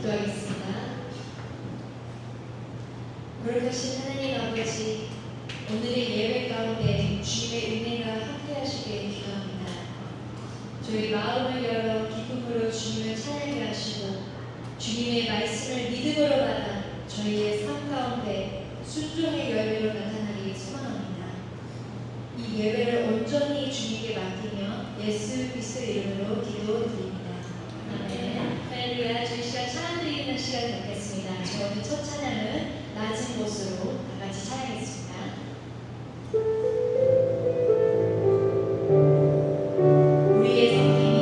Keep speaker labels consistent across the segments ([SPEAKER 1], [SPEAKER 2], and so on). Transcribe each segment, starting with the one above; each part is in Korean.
[SPEAKER 1] 기도하겠습니다. 거룩하신 하나님 아버지, 오늘의 예배 가운데 주님의 은혜가 함께하시길 기도합니다. 저희 마음을 열어 기쁨으로 주님을 찬양하게 하시고 주님의 말씀을 믿음으로 받아 저희의 삶 가운데 순종의 열매로 나타나길 소망합니다. 이 예배를 온전히 주님께 맡기며 예수 그리스도의 이름으로 기도드립니다. 아멘. 할렐루야. 저희 시간 찬양 드리는 시간 갖겠습니다. 저 오늘 첫 찬양은 낮은 곳으로 다 같이 찬양했습니다. 우리의 성김이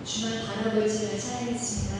[SPEAKER 1] 주만 바라볼지를 찬양했습니다.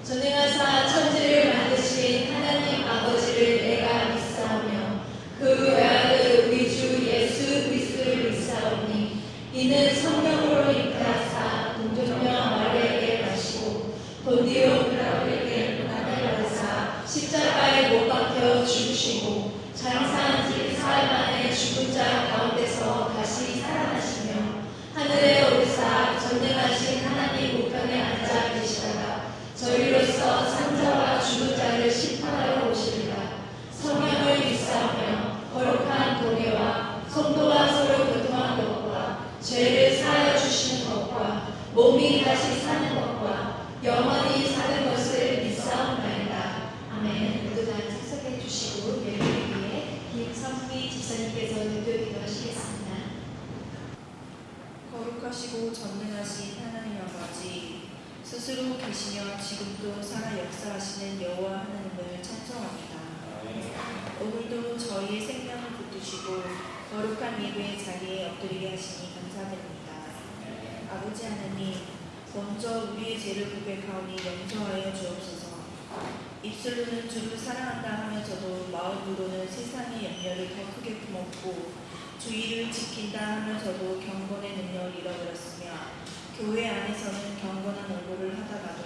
[SPEAKER 2] 전능하사 천지를 만드신 하나님 아버지를 내가 믿사오며 그 외아들 우리 주 예수 그리스도를 믿사오니 이는 성령으로 잉태하사 동정녀 마리아에게 나시고 본디오 빌라도에게 고난을 받으사 십자가에 못 박혀 죽으시고 장사한 지 사흘 만에 죽은 자 가운데서 다시 살아나시며 하늘에 오르사 전능하신 하나님 우편에 앉아 계시다가 저희로서 산자와 죽은 자를 심판하러 오시리라. 성령을 믿사오며 거룩한 도례와 성도가 서로 교통한 것과 죄를 사하여 주시는 것과 몸이 다시 사는 것과 영원히 사는 것을 믿사옵나이다. 아멘.
[SPEAKER 1] 모두 다 착석해 주시고 예배를 위해 김성미 집사님께서 기도하기도 하시겠습니다.
[SPEAKER 3] 거룩하시고 전능하신 하나님 아버지,
[SPEAKER 2] 스스로 계시며 지금도 살아 역사하시는 여호와 하나님을 찬송합니다. 오늘도 저희의 생명을 붙드시고 거룩한 예배의 자리에 엎드리게 하시니 감사드립니다. 아버지 하나님, 먼저 우리의 죄를 고백하오니 용서하여 주옵소서. 입술로는 주를 사랑한다 하면서도 마음으로는 세상의 염려를 더 크게 품었고 주의를 지킨다 하면서도 경건의 능력을 잃어버렸으며 교회 안에서는 경건한 언도를 하다가도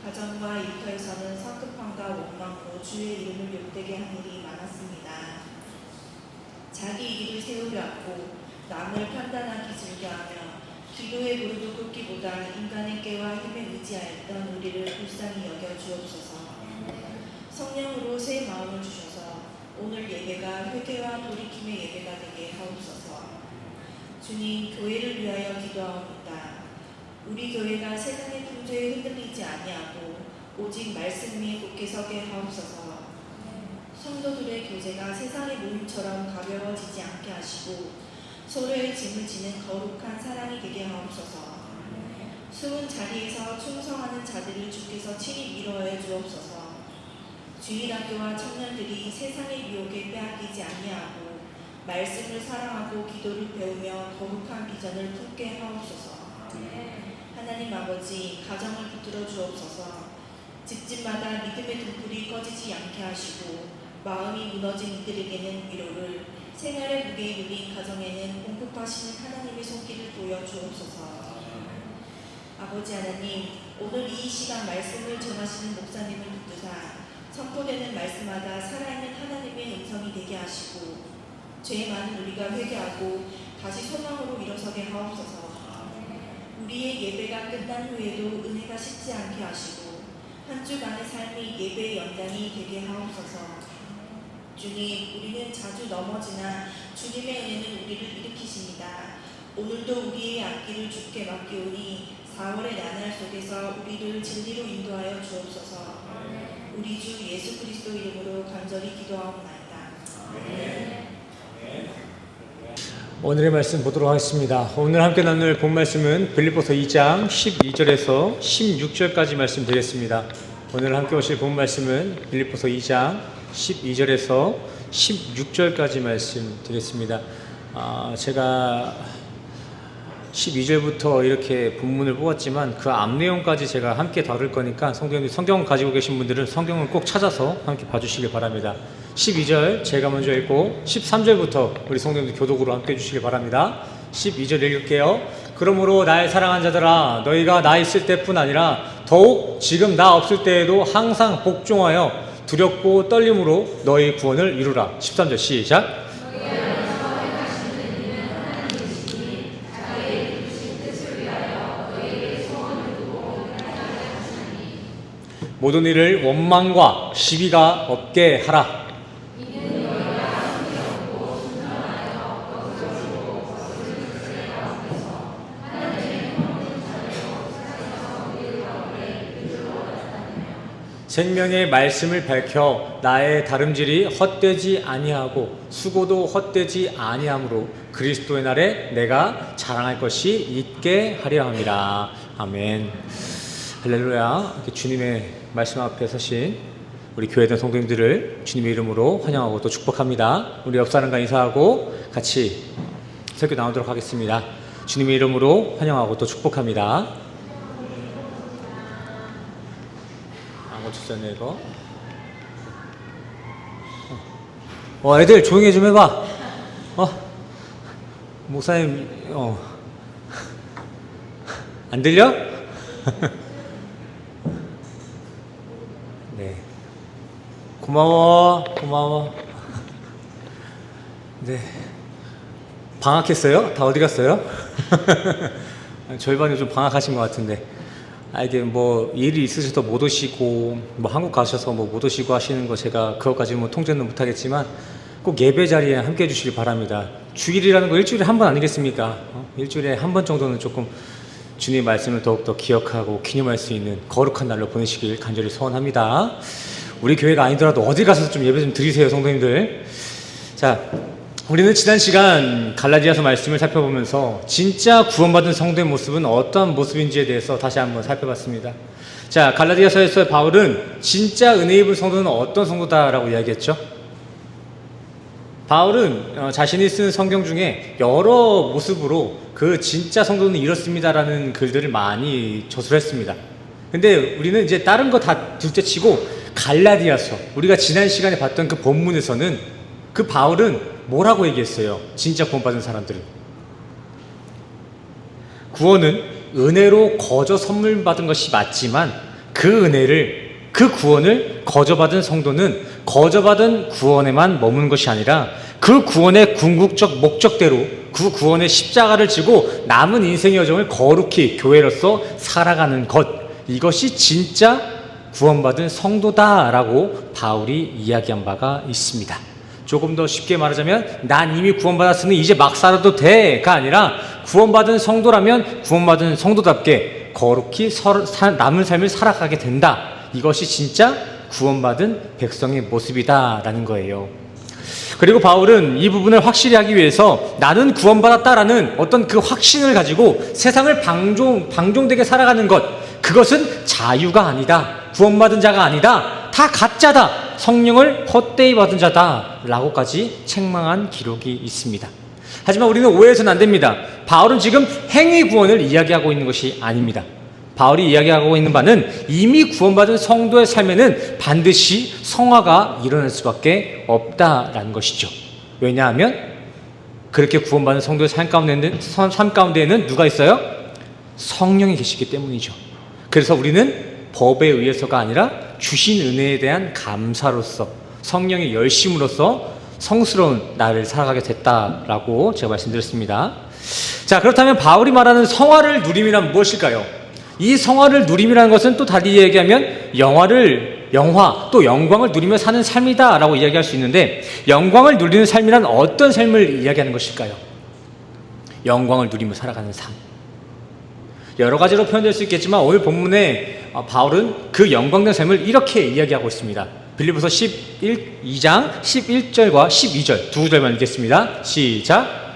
[SPEAKER 2] 가정과 일터에서는 성급함과 원망으로 주의 이름을 욕되게 한 일이 많았습니다. 자기 이익을 세우려 하고 남을 판단하기 즐겨하며 기도의 무릎을 꿇기보다 인간의 깨와 힘에 의지하였던 우리를 불쌍히 여겨 주옵소서. 성령으로 새 마음을 주셔서 오늘 예배가 회개와 돌이킴의 예배가 되게 하옵소서. 주님, 교회를 위하여 기도하옵니다. 우리 교회가 세상의 풍조에 흔들리지 아니하고 오직 말씀 위에 굳게 서게 하옵소서. 성도들의 교제가 세상의 모임처럼 가벼워지지 않게 하시고 서로의 짐을 지는 거룩한 사랑이 되게 하옵소서. 수은 자리에서 충성하는 자들을 주께서 친히 위로하여 주옵소서. 주일학교와 청년들이 세상의 유혹에 빼앗기지 아니하고 말씀을 사랑하고 기도를 배우며 거룩한 비전을 품게 하옵소서. 하나님 아버지, 가정을 붙들어 주옵소서. 집집마다 믿음의 등불이 꺼지지 않게 하시고 마음이 무너진 이들에게는 위로를, 생활의 무게에 눌린 가정에는 공급하시는 하나님의 손길을 보여 주옵소서. 아버지 하나님, 오늘 이 시간 말씀을 전하시는 목사님을 붙드사 선포되는 말씀마다 살아있는 하나님의 음성이 되게 하시고 죄 많은 우리가 회개하고 다시 소망으로 일어서게 하옵소서. 우리의 예배가 끝난 후에도 은혜가 식지 않게 하시고 한 주간의 삶이 예배의 연장이 되게 하옵소서. 주님, 우리는 자주 넘어지나 주님의 은혜는 우리를 일으키십니다. 오늘도 우리의 앞길을 주께 맡기오니 4월의 나날 속에서 우리를 진리로 인도하여 주옵소서. 우리 주 예수 그리스도 이름으로 간절히 기도하옵나이다. 아멘.
[SPEAKER 3] 오늘의 말씀 보도록 하겠습니다. 오늘 함께 나눌 본 말씀은 빌립보서 2장 12절에서 16절까지 말씀 되겠습니다. 오늘 함께 오실 본 말씀은 빌립보서 2장 12절에서 16절까지 말씀 드리겠습니다. 제가 12절부터 이렇게 본문을 뽑았지만 그 앞 내용까지 제가 함께 다룰 거니까 성경 가지고 계신 분들은 성경을 꼭 찾아서 함께 봐주시길 바랍니다. 12절 제가 먼저 읽고 13절부터 우리 성도님들 교독으로 함께 해주시길 바랍니다. 12절 읽을게요. 그러므로 나의 사랑한 자들아, 너희가 나 있을 때뿐 아니라 더욱 지금 나 없을 때에도 항상 복종하여 두렵고 떨림으로 너희 구원을 이루라. 13절 시작. 모든 일을 원망과 시비가 없게 하라. 생명의 말씀을 밝혀 나의 다름질이 헛되지 아니하고 수고도 헛되지 아니하므로 그리스도의 날에 내가 자랑할 것이 있게 하려 함이라. 아멘. 할렐루야. 이렇게 주님의 말씀 앞에 서신 우리 교회된 성도님들을 주님의 이름으로 환영하고 또 축복합니다. 우리 옆 사람과 인사하고 같이 설교 나누도록 하겠습니다. 주님의 이름으로 환영하고 또 축복합니다. 안 고쳤네 이거. 애들 조용히 좀 해봐. 목사님 안 들려? 네. 고마워. 네. 방학했어요? 다 어디 갔어요? 절반이 좀 방학하신 것 같은데. 이게 뭐 일이 있으셔서 못 오시고 뭐 한국 가셔서 뭐 못 오시고 하시는 거 제가 그것까지 뭐 통제는 못 하겠지만 꼭 예배 자리에 함께 해주시기 바랍니다. 주일이라는 거 일주일에 한 번 아니겠습니까? 일주일에 한 번 정도는 조금 주님의 말씀을 더욱더 기억하고 기념할 수 있는 거룩한 날로 보내시길 간절히 소원합니다. 우리 교회가 아니더라도 어디 가서 좀 예배 좀 드리세요, 성도님들. 자, 우리는 지난 시간 갈라디아서 말씀을 살펴보면서 진짜 구원받은 성도의 모습은 어떠한 모습인지에 대해서 다시 한번 살펴봤습니다. 자, 갈라디아서에서 바울은 진짜 은혜 입은 성도는 어떤 성도다라고 이야기했죠? 바울은 자신이 쓴 성경 중에 여러 모습으로 그 진짜 성도는 이렇습니다라는 글들을 많이 저술했습니다. 근데 우리는 이제 다른 거 다 둘째치고 갈라디아서, 우리가 지난 시간에 봤던 그 본문에서는 그 바울은 뭐라고 얘기했어요? 진짜 구원받은 사람들은 구원은 은혜로 거저 선물 받은 것이 맞지만 그 구원을 거저 받은 성도는 거저 받은 구원에만 머무는 것이 아니라 그 구원의 궁극적 목적대로 그 구원의 십자가를 지고 남은 인생의 여정을 거룩히 교회로서 살아가는 것, 이것이 진짜 구원받은 성도다라고 바울이 이야기한 바가 있습니다. 조금 더 쉽게 말하자면 난 이미 구원받았으니 이제 막 살아도 돼가 아니라 구원받은 성도라면 구원받은 성도답게 거룩히 남은 삶을 살아가게 된다. 이것이 진짜 구원받은 백성의 모습이다라는 거예요. 그리고 바울은 이 부분을 확실히 하기 위해서 나는 구원받았다라는 어떤 그 확신을 가지고 세상을 방종되게 살아가는 것, 그것은 자유가 아니다, 구원받은 자가 아니다, 다 가짜다, 성령을 헛되이 받은 자다 라고까지 책망한 기록이 있습니다. 하지만 우리는 오해해서는 안 됩니다. 바울은 지금 행위 구원을 이야기하고 있는 것이 아닙니다. 바울이 이야기하고 있는 바는 이미 구원받은 성도의 삶에는 반드시 성화가 일어날 수밖에 없다라는 것이죠. 왜냐하면 그렇게 구원받은 성도의 삶 가운데에는 누가 있어요? 성령이 계시기 때문이죠. 그래서 우리는 법에 의해서가 아니라 주신 은혜에 대한 감사로서, 성령의 열심으로써 성스러운 나를 살아가게 됐다라고 제가 말씀드렸습니다. 자, 그렇다면 바울이 말하는 성화를 누림이란 무엇일까요? 이 성화를 누림이라는 것은 또 달리 얘기하면 영화 또 영광을 누리며 사는 삶이다 라고 이야기할 수 있는데, 영광을 누리는 삶이란 어떤 삶을 이야기하는 것일까요? 영광을 누리며 살아가는 삶, 여러 가지로 표현될 수 있겠지만 오늘 본문에 바울은 그 영광된 삶을 이렇게 이야기하고 있습니다. 빌립보서 2장 11절과 12절 두 구절만 읽겠습니다. 시작.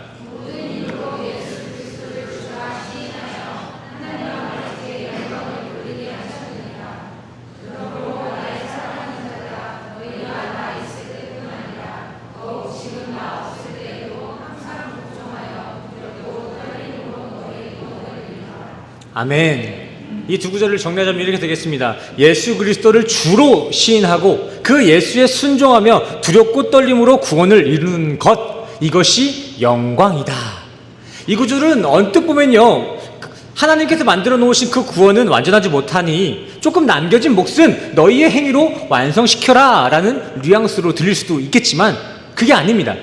[SPEAKER 3] 아멘. 이 두 구절을 정리하자면 이렇게 되겠습니다. 예수 그리스도를 주로 시인하고 그 예수에 순종하며 두렵고 떨림으로 구원을 이루는 것, 이것이 영광이다. 이 구절은 언뜻 보면요, 하나님께서 만들어 놓으신 그 구원은 완전하지 못하니 조금 남겨진 몫은 너희의 행위로 완성시켜라 라는 뉘앙스로 들릴 수도 있겠지만 그게 아닙니다.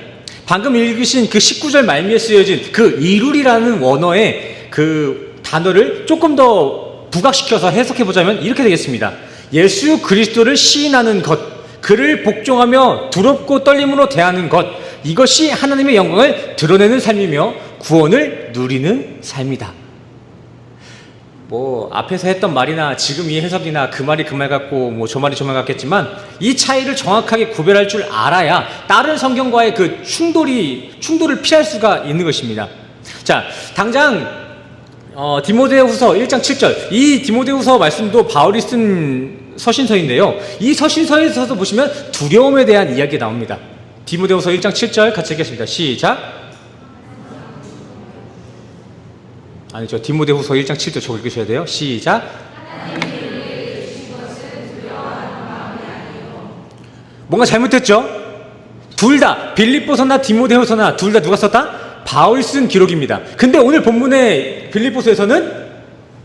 [SPEAKER 3] 방금 읽으신 그 19절 말미에 쓰여진 그 이룰이라는 원어의 그 단어를 조금 더 부각시켜서 해석해보자면 이렇게 되겠습니다. 예수 그리스도를 시인하는 것, 그를 복종하며 두렵고 떨림으로 대하는 것, 이것이 하나님의 영광을 드러내는 삶이며 구원을 누리는 삶이다. 앞에서 했던 말이나 지금 이 해석이나 그 말이 그 말 같고 저 말이 저 말 같겠지만 이 차이를 정확하게 구별할 줄 알아야 다른 성경과의 그 충돌을 피할 수가 있는 것입니다. 자, 당장 디모데후서 1장 7절, 이 디모데후서 말씀도 바울이 쓴 서신서인데요, 이 서신서에서도 보시면 두려움에 대한 이야기가 나옵니다. 디모데후서 1장 7절 같이 읽겠습니다. 시작. 아니죠, 디모데후서 1장 7절 저거 읽으셔야 돼요. 시작. 뭔가 잘못했죠? 둘 다, 빌립보서나 디모데후서나 둘 다 누가 썼다? 바울 쓴 기록입니다. 근데 오늘 본문의 빌립보서에서는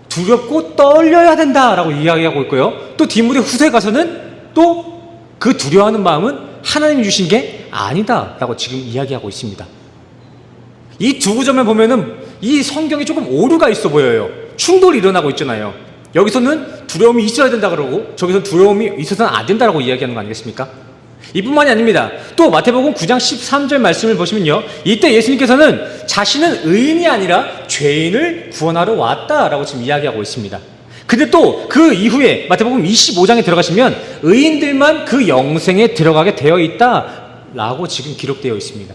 [SPEAKER 3] 두렵고 떨려야 된다라고 이야기하고 있고요, 또 디모데후서에 가서는 또 그 두려워하는 마음은 하나님이 주신 게 아니다라고 지금 이야기하고 있습니다. 이 두 구절만 보면은 이 성경에 조금 오류가 있어 보여요. 충돌이 일어나고 있잖아요. 여기서는 두려움이 있어야 된다 그러고 저기서는 두려움이 있어서는 안 된다라고 이야기하는 거 아니겠습니까? 이뿐만이 아닙니다. 또 마태복음 9장 13절 말씀을 보시면요, 이때 예수님께서는 자신은 의인이 아니라 죄인을 구원하러 왔다라고 지금 이야기하고 있습니다. 근데 또 그 이후에 마태복음 25장에 들어가시면 의인들만 그 영생에 들어가게 되어 있다라고 지금 기록되어 있습니다.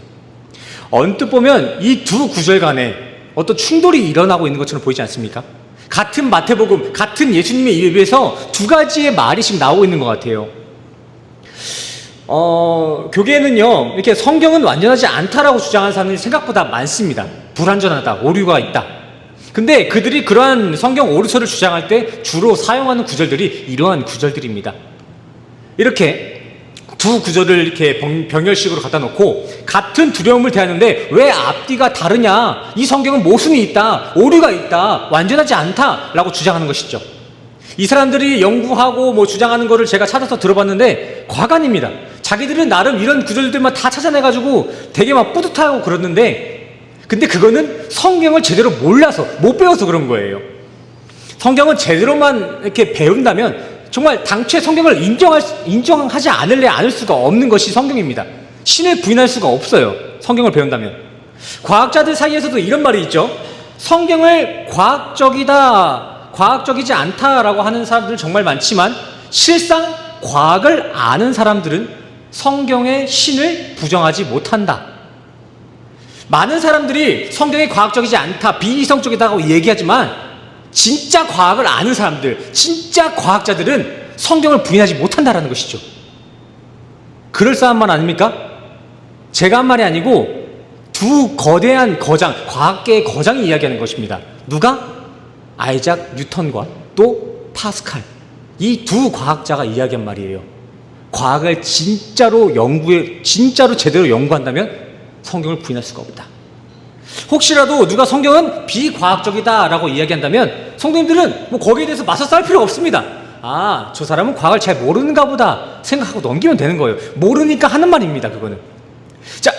[SPEAKER 3] 언뜻 보면 이 두 구절 간에 어떤 충돌이 일어나고 있는 것처럼 보이지 않습니까? 같은 마태복음, 같은 예수님의 입에서 두 가지의 말이 지금 나오고 있는 것 같아요. 교계에는요, 이렇게 성경은 완전하지 않다라고 주장하는 사람들이 생각보다 많습니다. 불완전하다, 오류가 있다. 근데 그들이 그러한 성경 오류서를 주장할 때 주로 사용하는 구절들이 이러한 구절들입니다. 이렇게 두 구절을 이렇게 병렬식으로 갖다 놓고 같은 두려움을 대하는데 왜 앞뒤가 다르냐? 이 성경은 모순이 있다, 오류가 있다, 완전하지 않다 라고 주장하는 것이죠. 이 사람들이 연구하고 뭐 주장하는 거를 제가 찾아서 들어봤는데 과간입니다. 자기들은 나름 이런 구절들만 다 찾아내가지고 되게 막 뿌듯하고 그러는데, 근데 그거는 성경을 제대로 몰라서, 못 배워서 그런 거예요. 성경은 제대로만 이렇게 배운다면 정말 당초에 성경을 인정하지 않을 수가 없는 것이 성경입니다. 신을 부인할 수가 없어요, 성경을 배운다면. 과학자들 사이에서도 이런 말이 있죠. 성경을 과학적이지 않다라고 하는 사람들은 정말 많지만 실상 과학을 아는 사람들은 성경의 신을 부정하지 못한다. 많은 사람들이 성경이 과학적이지 않다, 비이성적이다고 얘기하지만 진짜 과학을 아는 사람들, 진짜 과학자들은 성경을 부인하지 못한다라는 것이죠. 그럴싸한 말 아닙니까? 제가 한 말이 아니고 두 거대한 거장, 과학계의 거장이 이야기하는 것입니다. 누가? 아이작 뉴턴과 또 파스칼, 이 두 과학자가 이야기한 말이에요. 과학을 진짜로 제대로 연구한다면 성경을 부인할 수가 없다. 혹시라도 누가 성경은 비과학적이다라고 이야기한다면 성도님들은 뭐 거기에 대해서 맞서 싸울 필요가 없습니다. 아, 저 사람은 과학을 잘 모르는가 보다 생각하고 넘기면 되는 거예요. 모르니까 하는 말입니다, 그거는. 자,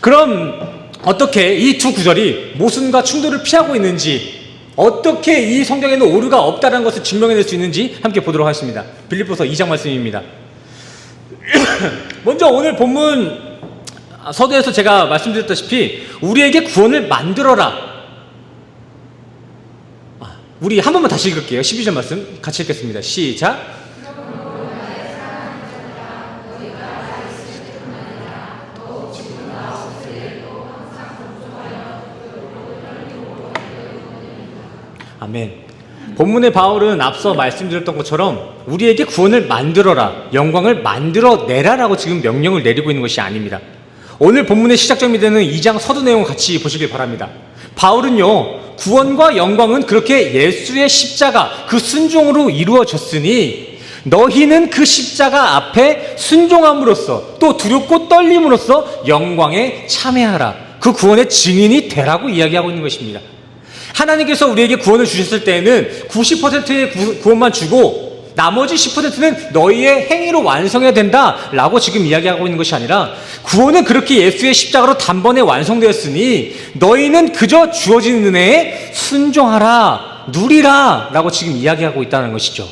[SPEAKER 3] 그럼 어떻게 이 두 구절이 모순과 충돌을 피하고 있는지, 어떻게 이 성경에는 오류가 없다는 것을 증명해낼 수 있는지 함께 보도록 하겠습니다. 빌립보서 2장 말씀입니다. 먼저 오늘 본문 서두에서 제가 말씀드렸다시피 우리에게 구원을 만들어라. 우리 한 번만 다시 읽을게요. 12절 말씀 같이 읽겠습니다. 시작. 아멘. 본문의 바울은 앞서 말씀드렸던 것처럼 우리에게 구원을 만들어라, 영광을 만들어내라라고 지금 명령을 내리고 있는 것이 아닙니다. 오늘 본문의 시작점이 되는 2장 서두 내용을 같이 보시길 바랍니다. 바울은요, 구원과 영광은 그렇게 예수의 십자가, 그 순종으로 이루어졌으니 너희는 그 십자가 앞에 순종함으로써 또 두렵고 떨림으로써 영광에 참여하라, 그 구원의 증인이 되라고 이야기하고 있는 것입니다. 하나님께서 우리에게 구원을 주셨을 때에는 90%의 구원만 주고 나머지 10%는 너희의 행위로 완성해야 된다라고 지금 이야기하고 있는 것이 아니라, 구원은 그렇게 예수의 십자가로 단번에 완성되었으니 너희는 그저 주어진 은혜에 순종하라, 누리라 라고 지금 이야기하고 있다는 것이죠.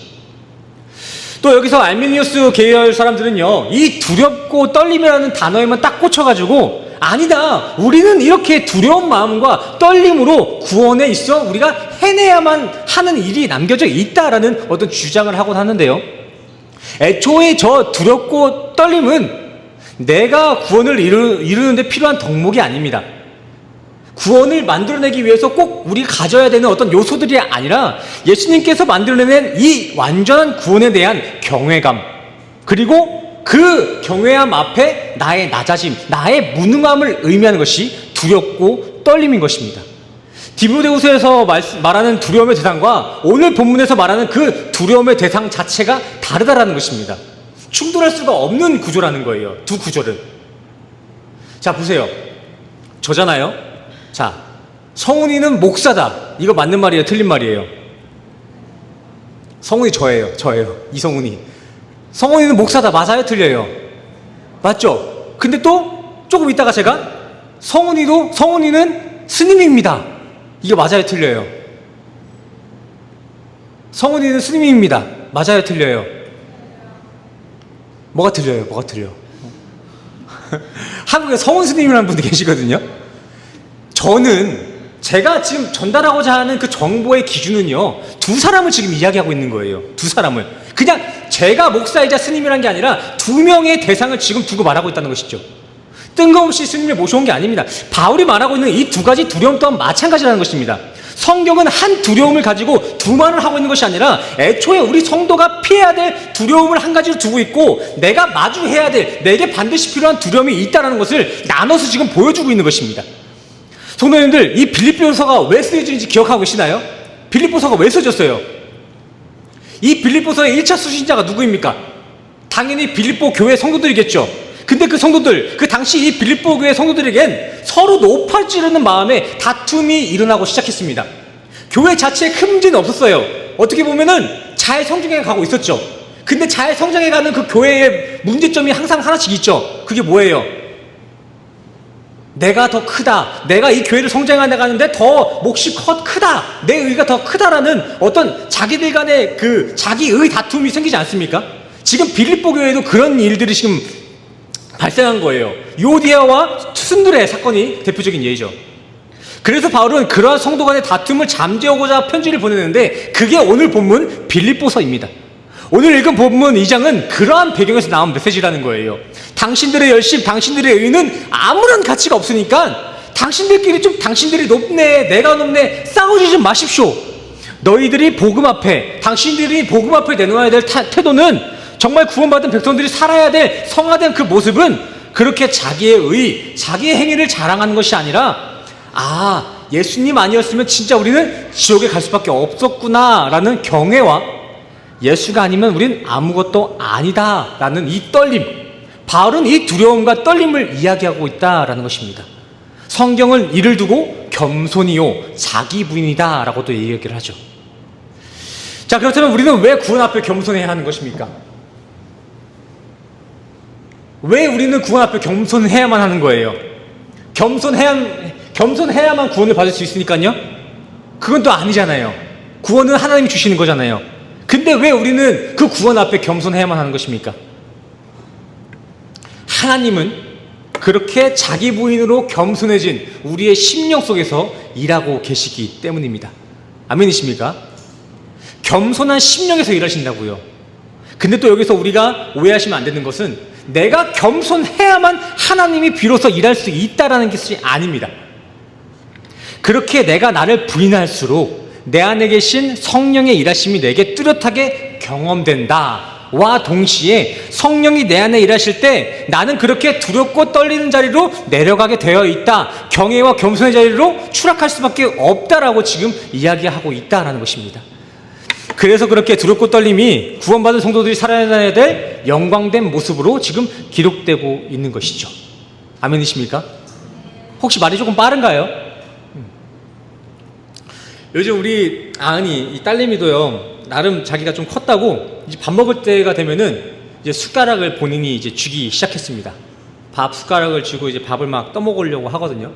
[SPEAKER 3] 또 여기서 알미니우스 계열 사람들은요, 이 두렵고 떨림이라는 단어에만 딱 꽂혀가지고 아니다, 우리는 이렇게 두려운 마음과 떨림으로 구원에 있어 우리가 해내야만 하는 일이 남겨져 있다라는 어떤 주장을 하곤 하는데요, 애초에 저 두렵고 떨림은 내가 구원을 이루는데 필요한 덕목이 아닙니다. 구원을 만들어내기 위해서 꼭 우리가 가져야 되는 어떤 요소들이 아니라 예수님께서 만들어낸 이 완전한 구원에 대한 경외감, 그리고 그 경외함 앞에 나의 낮아짐, 나의 무능함을 의미하는 것이 두렵고 떨림인 것입니다. 디모데후서에서 말하는 두려움의 대상과 오늘 본문에서 말하는 그 두려움의 대상 자체가 다르다라는 것입니다. 충돌할 수가 없는 구조라는 거예요, 두 구조는. 자, 보세요. 저잖아요. 자, 성훈이는 목사다. 이거 맞는 말이에요, 틀린 말이에요? 성훈이 저예요. 이성훈이. 성훈이는 목사다. 맞아요, 틀려요? 맞죠? 근데 또 조금 있다가 제가 성훈이는 스님입니다. 이게 맞아요, 틀려요? 성훈이는 스님입니다. 맞아요, 틀려요? 뭐가 틀려요? 한국에 성훈 스님이라는 분도 계시거든요. 저는 제가 지금 전달하고자 하는 그 정보의 기준은요, 두 사람을 지금 이야기하고 있는 거예요. 두 사람을. 그냥 제가 목사이자 스님이란 게 아니라 두 명의 대상을 지금 두고 말하고 있다는 것이죠. 뜬금없이 예수님을 모셔온 게 아닙니다. 바울이 말하고 있는 이 두 가지 두려움 또한 마찬가지라는 것입니다. 성경은 한 두려움을 가지고 두만을 하고 있는 것이 아니라 애초에 우리 성도가 피해야 될 두려움을 한 가지로 두고 있고 내가 마주해야 될, 내게 반드시 필요한 두려움이 있다는 것을 나눠서 지금 보여주고 있는 것입니다. 성도님들, 이 빌립보서가 왜 쓰여진지 기억하고 계시나요? 빌립보서가 왜 써졌어요? 이 빌립보서의 1차 수신자가 누구입니까? 당연히 빌립보 교회 성도들이겠죠. 근데 그 성도들, 그 당시 이 빌립보 교회 성도들에겐 서로 노팔 찌르는 마음에 다툼이 일어나고 시작했습니다. 교회 자체에 큰 문제는 없었어요. 어떻게 보면은 잘 성장해 가고 있었죠. 근데 잘 성장해 가는 그 교회의 문제점이 항상 하나씩 있죠. 그게 뭐예요? 내가 더 크다. 내가 이 교회를 성장해 나가는데 더 몫이 크다. 내 의가 더 크다라는 어떤 자기들 간의 그 자기의 다툼이 생기지 않습니까? 지금 빌립보 교회에도 그런 일들이 지금 발생한 거예요. 요디아와 순들의 사건이 대표적인 예죠. 그래서 바울은 그러한 성도 간의 다툼을 잠재우고자 편지를 보내는데 그게 오늘 본문 빌립보서입니다. 오늘 읽은 본문 2장은 그러한 배경에서 나온 메시지라는 거예요. 당신들의 열심, 당신들의 의는 아무런 가치가 없으니까 당신들끼리 좀 당신들이 높네, 내가 높네 싸우지 좀 마십시오. 너희들이 복음 앞에, 당신들이 복음 앞에 내놓아야 될 태도는 정말 구원받은 백성들이 살아야 될 성화된 그 모습은 그렇게 자기의 의, 자기의 행위를 자랑하는 것이 아니라 예수님 아니었으면 진짜 우리는 지옥에 갈 수밖에 없었구나 라는 경외와 예수가 아니면 우린 아무것도 아니다 라는 이 떨림, 바울은 이 두려움과 떨림을 이야기하고 있다라는 것입니다. 성경은 이를 두고 겸손이요 자기 부인이다 라고도 얘기를 하죠. 자, 그렇다면 우리는 왜 구원 앞에 겸손해야 하는 것입니까? 왜 우리는 구원 앞에 겸손해야만 하는 거예요? 겸손해야만 구원을 받을 수 있으니까요? 그건 또 아니잖아요. 구원은 하나님이 주시는 거잖아요. 근데 왜 우리는 그 구원 앞에 겸손해야만 하는 것입니까? 하나님은 그렇게 자기 부인으로 겸손해진 우리의 심령 속에서 일하고 계시기 때문입니다. 아멘이십니까? 겸손한 심령에서 일하신다고요. 근데 또 여기서 우리가 오해하시면 안 되는 것은 내가 겸손해야만 하나님이 비로소 일할 수 있다라는 것이 아닙니다. 그렇게 내가 나를 부인할수록 내 안에 계신 성령의 일하심이 내게 뚜렷하게 경험된다와 동시에 성령이 내 안에 일하실 때 나는 그렇게 두렵고 떨리는 자리로 내려가게 되어 있다. 경외와 겸손의 자리로 추락할 수밖에 없다라고 지금 이야기하고 있다라는 것입니다. 그래서 그렇게 두렵고 떨림이 구원받은 성도들이 살아야 될 영광된 모습으로 지금 기록되고 있는 것이죠. 아멘이십니까? 혹시 말이 조금 빠른가요? 요즘 우리 아은이, 이 딸내미도요, 나름 자기가 좀 컸다고 이제 밥 먹을 때가 되면은 이제 숟가락을 본인이 이제 쥐기 시작했습니다. 밥 숟가락을 쥐고 이제 밥을 막 떠먹으려고 하거든요.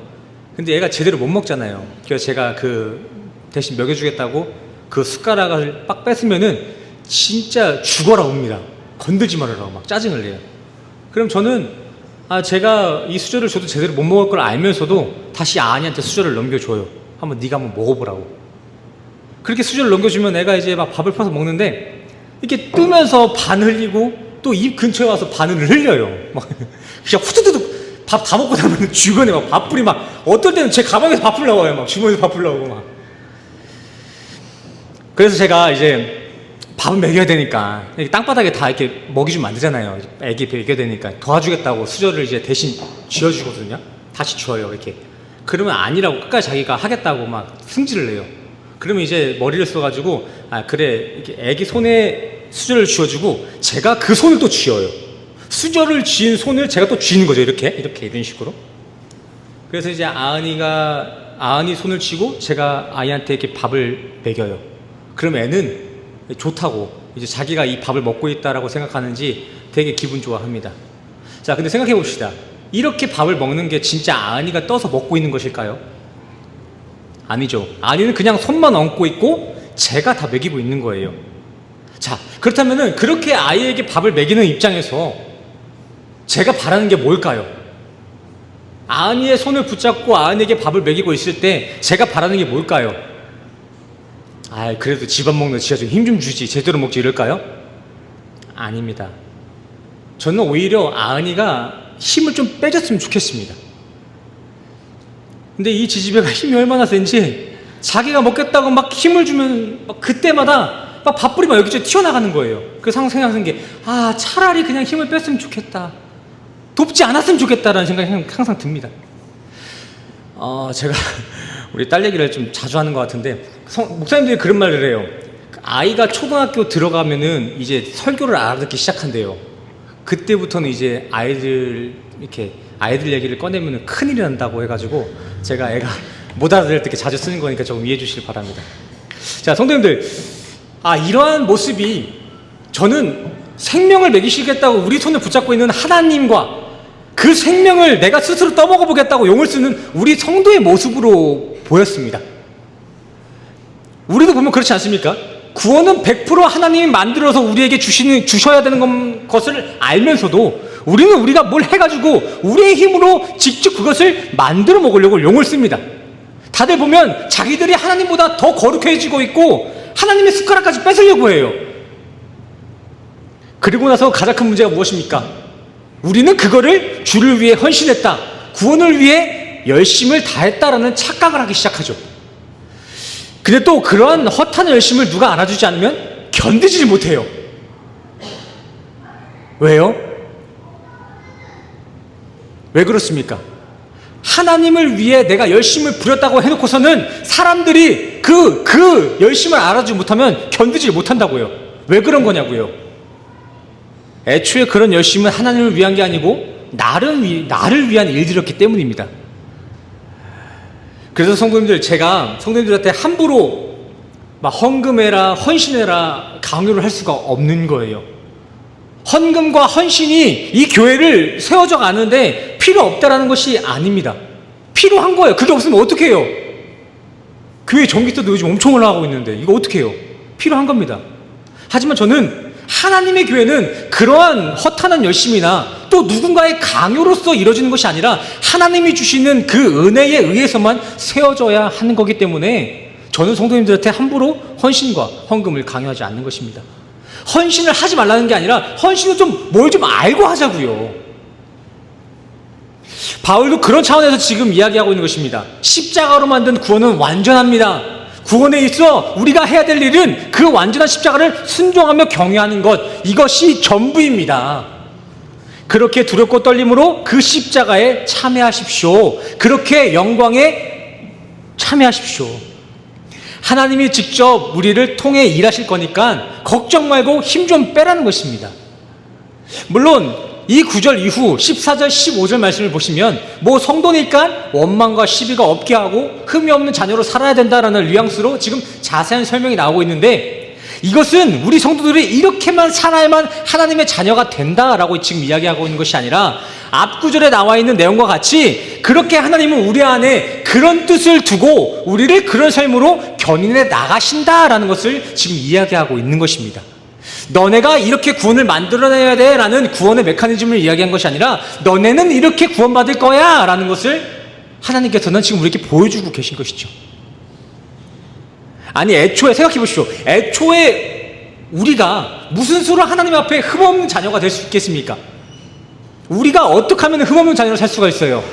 [SPEAKER 3] 근데 얘가 제대로 못 먹잖아요. 그래서 제가 그 대신 먹여주겠다고 그 숟가락을 빡 뺐으면은 진짜 죽어라 옵니다. 건들지 말아라 막 짜증을 내요. 그럼 저는 제가 이 수저를 줘도 제대로 못 먹을 걸 알면서도 다시 아니한테 수저를 넘겨줘요. 네가 한번 먹어보라고. 그렇게 수저를 넘겨주면 애가 이제 막 밥을 퍼서 먹는데 이렇게 뜨면서 반 흘리고 또 입 근처에 와서 반을 흘려요. 막 그냥 후두두둑 밥 다 먹고 나면 주변에 막 밥풀이 막 어떨 때는 제 가방에서 밥풀 나와요. 막 주머니에서 밥풀 나오고 막. 그래서 제가 이제 밥은 먹여야 되니까 땅바닥에 다 이렇게 먹이주면 안 되잖아요. 애기 먹여야 되니까 도와주겠다고 수저를 이제 대신 쥐어주거든요. 다시 쥐어요 이렇게. 그러면 아니라고 끝까지 자기가 하겠다고 막 승질을 내요. 그러면 이제 머리를 써가지고 그래 이렇게 애기 손에 수저를 쥐어주고 제가 그 손을 또 쥐어요. 수저를 쥐인 손을 제가 또 쥐는 거죠. 이런 식으로. 그래서 이제 아은이 손을 쥐고 제가 아이한테 이렇게 밥을 먹여요. 그럼 애는 좋다고 이제 자기가 이 밥을 먹고 있다라고 생각하는지 되게 기분 좋아합니다. 자, 근데 생각해 봅시다. 이렇게 밥을 먹는 게 진짜 아은이가 떠서 먹고 있는 것일까요? 아니죠. 아은이는 그냥 손만 얹고 있고 제가 다 먹이고 있는 거예요. 자, 그렇다면은 그렇게 아이에게 밥을 먹이는 입장에서 제가 바라는 게 뭘까요? 아은이의 손을 붙잡고 아은이에게 밥을 먹이고 있을 때 제가 바라는 게 뭘까요? 그래도 집안 먹는 지가 좀 힘 좀 주지 제대로 먹지 이럴까요? 아닙니다. 저는 오히려 아은이가 힘을 좀 빼줬으면 좋겠습니다. 근데 이 지지배가 힘이 얼마나 센지 자기가 먹겠다고 막 힘을 주면 막 그때마다 막 밥풀이 막 여기저기 튀어나가는 거예요. 그래서 항상 생각하는 게, 차라리 그냥 힘을 뺐으면 좋겠다, 돕지 않았으면 좋겠다라는 생각이 항상 듭니다. 제가 우리 딸 얘기를 좀 자주 하는 것 같은데, 목사님들이 그런 말을 해요. 아이가 초등학교 들어가면은 이제 설교를 알아듣기 시작한대요. 그때부터는 이제 아이들 얘기를 꺼내면 큰일이 난다고 해가지고 제가 애가 못 알아들을 때 이렇게 자주 쓰는 거니까 조금 이해해 주시길 바랍니다. 자, 성도님들, 이러한 모습이 저는 생명을 먹이시겠다고 우리 손을 붙잡고 있는 하나님과 그 생명을 내가 스스로 떠먹어 보겠다고 용을 쓰는 우리 성도의 모습으로 보였습니다. 우리도 보면 그렇지 않습니까? 구원은 100% 하나님이 만들어서 우리에게 주셔야 되는 것을 알면서도 우리는 우리가 뭘 해가지고 우리의 힘으로 직접 그것을 만들어 먹으려고 용을 씁니다. 다들 보면 자기들이 하나님보다 더 거룩해지고 있고 하나님의 숟가락까지 뺏으려고 해요. 그리고 나서 가장 큰 문제가 무엇입니까? 우리는 그거를 주를 위해 헌신했다, 구원을 위해 열심을 다했다라는 착각을 하기 시작하죠. 근데 또 그러한 허탄 열심을 누가 알아주지 않으면 견디지 못해요. 왜요? 왜 그렇습니까? 하나님을 위해 내가 열심을 부렸다고 해놓고서는 사람들이 그 열심을 알아주지 못하면 견디지 못한다고요. 왜 그런 거냐고요? 애초에 그런 열심은 하나님을 위한 게 아니고 나를 위한 일들이었기 때문입니다. 그래서 성도님들, 제가 성도님들한테 함부로 막 헌금해라, 헌신해라 강요를 할 수가 없는 거예요. 헌금과 헌신이 이 교회를 세워져 가는데 필요 없다라는 것이 아닙니다. 필요한 거예요. 그게 없으면 어떻게 해요? 교회 전기세도 요즘 엄청 올라가고 있는데 이거 어떻게 해요? 필요한 겁니다. 하지만 저는 하나님의 교회는 그러한 허탄한 열심이나 또 누군가의 강요로서 이루어지는 것이 아니라 하나님이 주시는 그 은혜에 의해서만 세워져야 하는 거기 때문에 저는 성도님들한테 함부로 헌신과 헌금을 강요하지 않는 것입니다. 헌신을 하지 말라는 게 아니라 헌신을 뭘 좀 알고 하자고요. 바울도 그런 차원에서 지금 이야기하고 있는 것입니다. 십자가로 만든 구원은 완전합니다. 구원에 있어 우리가 해야 될 일은 그 완전한 십자가를 순종하며 경외하는 것, 이것이 전부입니다. 그렇게 두렵고 떨림으로 그 십자가에 참여하십시오. 그렇게 영광에 참여하십시오. 하나님이 직접 우리를 통해 일하실 거니까 걱정 말고 힘 좀 빼라는 것입니다. 물론 이 9절 이후 14절 15절 말씀을 보시면 성도니까 원망과 시비가 없게 하고 흠이 없는 자녀로 살아야 된다라는 뉘앙스로 지금 자세한 설명이 나오고 있는데, 이것은 우리 성도들이 이렇게만 살아야만 하나님의 자녀가 된다라고 지금 이야기하고 있는 것이 아니라 앞 구절에 나와 있는 내용과 같이 그렇게 하나님은 우리 안에 그런 뜻을 두고 우리를 그런 삶으로 견인해 나가신다라는 것을 지금 이야기하고 있는 것입니다. 너네가 이렇게 구원을 만들어내야 돼 라는 구원의 메커니즘을 이야기한 것이 아니라 너네는 이렇게 구원받을 거야 라는 것을 하나님께서는 지금 우리에게 보여주고 계신 것이죠. 아니, 애초에 생각해 보십시오. 애초에 우리가 무슨 수로 하나님 앞에 흠없는 자녀가 될 수 있겠습니까? 우리가 어떻게 하면 흠없는 자녀로 살 수가 있어요?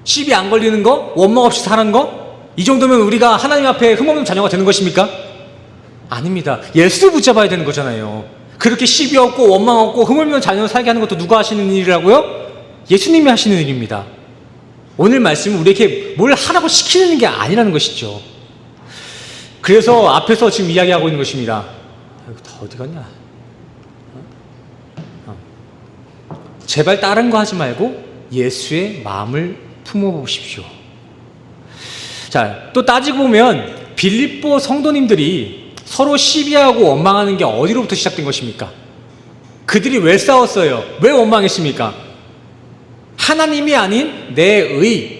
[SPEAKER 3] 시비 안 걸리는 거? 원망 없이 사는 거? 이 정도면 우리가 하나님 앞에 흠없는 자녀가 되는 것입니까? 아닙니다. 예수 붙잡아야 되는 거잖아요. 그렇게 시비 없고 원망 없고 흠없는 자녀로 살게 하는 것도 누가 하시는 일이라고요? 예수님이 하시는 일입니다. 오늘 말씀은 우리에게 뭘 하라고 시키는 게 아니라는 것이죠. 그래서 앞에서 지금 이야기하고 있는 것입니다. 다 어디 갔냐? 제발 다른 거 하지 말고 예수의 마음을 품어보십시오. 자, 또 따지고 보면 빌립보 성도님들이 서로 시비하고 원망하는 게 어디로부터 시작된 것입니까? 그들이 왜 싸웠어요? 왜 원망했습니까? 하나님이 아닌 내 의,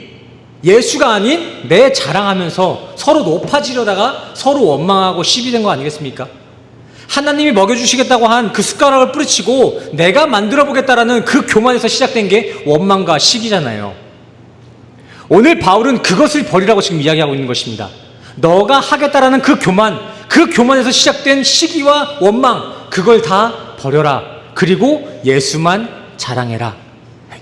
[SPEAKER 3] 예수가 아닌 내 자랑하면서 서로 높아지려다가 서로 원망하고 시비된 거 아니겠습니까? 하나님이 먹여주시겠다고 한 그 숟가락을 뿌리치고 내가 만들어보겠다라는 그 교만에서 시작된 게 원망과 시기잖아요. 오늘 바울은 그것을 버리라고 지금 이야기하고 있는 것입니다. 너가 하겠다라는 그 교만에서 시작된 시기와 원망, 그걸 다 버려라. 그리고 예수만 자랑해라.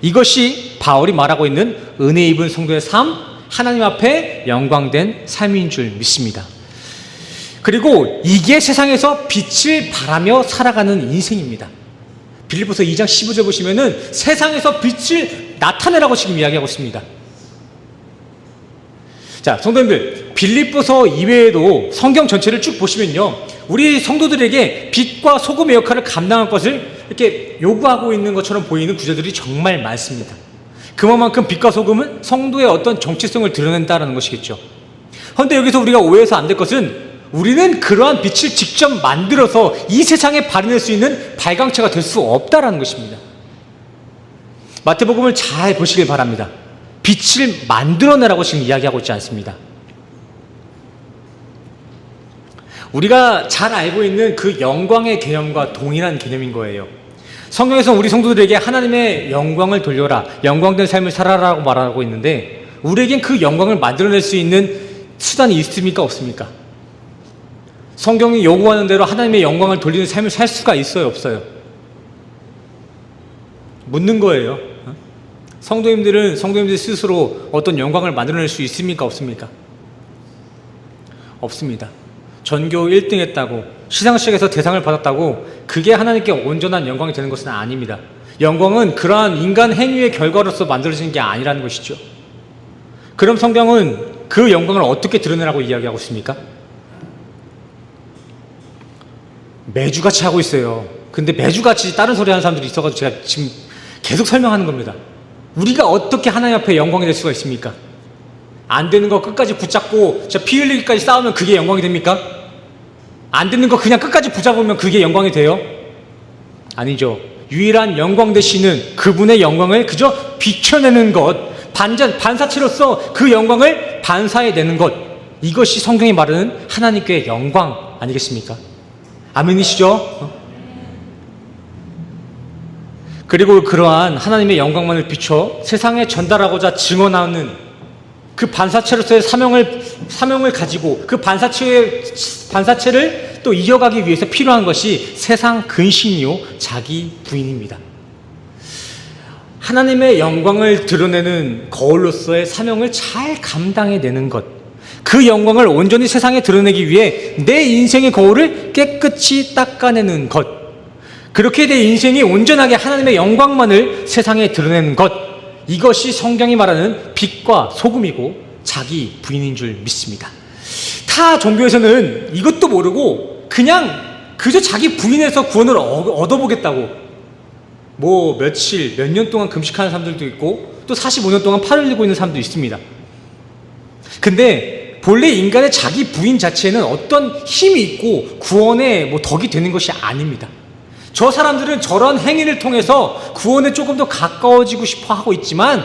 [SPEAKER 3] 이것이 바울이 말하고 있는 은혜 입은 성도의 삶, 하나님 앞에 영광된 삶인 줄 믿습니다. 그리고 이게 세상에서 빛을 발하며 살아가는 인생입니다. 빌립보서 2장 15절 보시면은 세상에서 빛을 나타내라고 지금 이야기하고 있습니다. 자, 성도님들, 빌립보서 이외에도 성경 전체를 쭉 보시면요, 우리 성도들에게 빛과 소금의 역할을 감당할 것을 이렇게 요구하고 있는 것처럼 보이는 구절들이 정말 많습니다. 그만큼 빛과 소금은 성도의 어떤 정체성을 드러낸다는 것이겠죠. 그런데 여기서 우리가 오해해서 안 될 것은 우리는 그러한 빛을 직접 만들어서 이 세상에 발현할 수 있는 발광체가 될 수 없다라는 것입니다. 마태복음을 잘 보시길 바랍니다. 빛을 만들어내라고 지금 이야기하고 있지 않습니다. 우리가 잘 알고 있는 그 영광의 개념과 동일한 개념인 거예요. 성경에서 우리 성도들에게 하나님의 영광을 돌려라, 영광된 삶을 살아라고 말하고 있는데, 우리에겐 그 영광을 만들어낼 수 있는 수단이 있습니까? 없습니까? 성경이 요구하는 대로 하나님의 영광을 돌리는 삶을 살 수가 있어요? 없어요? 묻는 거예요. 성도님들 스스로 어떤 영광을 만들어낼 수 있습니까? 없습니까? 없습니다. 전교 1등 했다고, 시상식에서 대상을 받았다고 그게 하나님께 온전한 영광이 되는 것은 아닙니다. 영광은 그러한 인간 행위의 결과로서 만들어지는 게 아니라는 것이죠. 그럼 성경은 그 영광을 어떻게 드러내라고 이야기하고 있습니까? 매주같이 하고 있어요. 근데 매주같이 다른 소리 하는 사람들이 있어가지고 제가 지금 계속 설명하는 겁니다. 우리가 어떻게 하나님 앞에 영광이 될 수가 있습니까? 안 되는 거 끝까지 붙잡고 진짜 피 흘리기까지 싸우면 그게 영광이 됩니까? 안 되는 거 그냥 끝까지 붙잡으면 그게 영광이 돼요? 아니죠. 유일한 영광 되시는 그분의 영광을 그저 비춰내는 것, 반사체로서 그 영광을 반사해내는 것, 이것이 성경이 말하는 하나님께 영광 아니겠습니까? 아멘이시죠? 그리고 그러한 하나님의 영광만을 비춰 세상에 전달하고자 증언하는 그 반사체로서의 사명을 가지고 그 반사체를 또 이어가기 위해서 필요한 것이 세상 근심이요 자기 부인입니다. 하나님의 영광을 드러내는 거울로서의 사명을 잘 감당해내는 것, 그 영광을 온전히 세상에 드러내기 위해 내 인생의 거울을 깨끗이 닦아내는 것, 그렇게 내 인생이 온전하게 하나님의 영광만을 세상에 드러내는 것, 이것이 성경이 말하는 빛과 소금이고 자기 부인인 줄 믿습니다. 타 종교에서는 이것도 모르고 그냥 그저 자기 부인에서 구원을 얻어보겠다고 뭐 며칠, 몇 년 동안 금식하는 사람들도 있고 또 45년 동안 팔 흘리고 있는 사람도 있습니다. 근데 본래 인간의 자기 부인 자체는 어떤 힘이 있고 구원의 뭐 덕이 되는 것이 아닙니다. 저 사람들은 저런 행위를 통해서 구원에 조금 더 가까워지고 싶어 하고 있지만